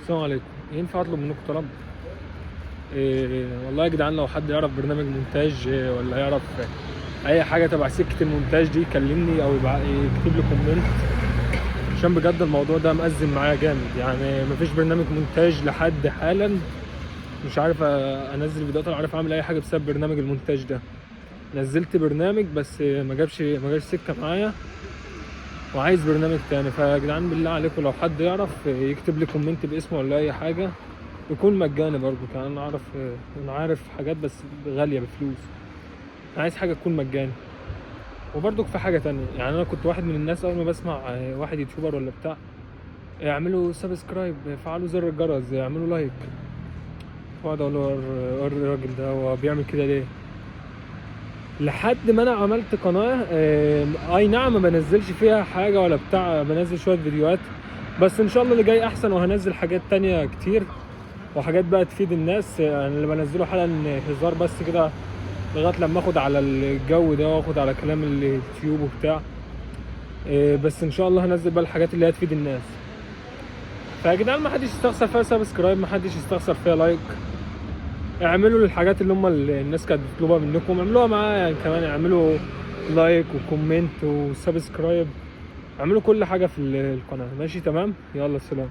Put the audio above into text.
السلام عليكم. ينفع اطلب منكم طلب؟ والله يا جدعان، لو حد يعرف برنامج مونتاج ولا يعرف اي حاجه تبع سكه المونتاج دي يكلمني او يكتب لي كومنت، عشان بجد الموضوع ده مأزم معايا جامد. يعني مفيش برنامج مونتاج لحد حالا، مش عارف انزل فيديوهات ولا عارف اعمل اي حاجه بسبب برنامج المونتاج ده. نزلت برنامج بس ما جاش سكه معايا، وعايز برنامج تاني. فيا جدعان بالله عليكم لو حد يعرف يكتب لي كومنت باسمه ولا اي حاجه، يكون مجاني برضو. كمان انا عارف حاجات بس غاليه بفلوس، انا عايز حاجه تكون مجاني. وبرضو في حاجه تانية، يعني انا كنت واحد من الناس اول ما بسمع واحد يوتيوبر ولا بتاع يعملوا سبسكرايب، يفعلوا زر الجرس، يعملوا لايك، واقعد اقول له الراجل ده هو بيعمل كده ليه؟ لحد ما انا عملت قناه اي نعم ما بنزلش فيها حاجه ولا بتاع، بنزل شويه فيديوهات بس. ان شاء الله اللي جاي احسن، وهنزل حاجات تانية كتير وحاجات بقى تفيد الناس. يعني اللي بنزله حالا هزار بس كده، لغايه لما اخد على الجو ده واخد على كلام اليوتيوب وبتاع. بس ان شاء الله هنزل بقى الحاجات اللي هتفيد الناس. فيا جدعان ما حدش يستخسر فيها سبسكرايب، ما حدش يستخسر فيها لايك. اعملوا الحاجات اللي هم الناس كانت بتطلبها منكم، اعملوها معايا يعني. كمان اعملوا لايك وكومنت وسبسكرايب، اعملوا كل حاجه في القناه. ماشي تمام، يلا سلام.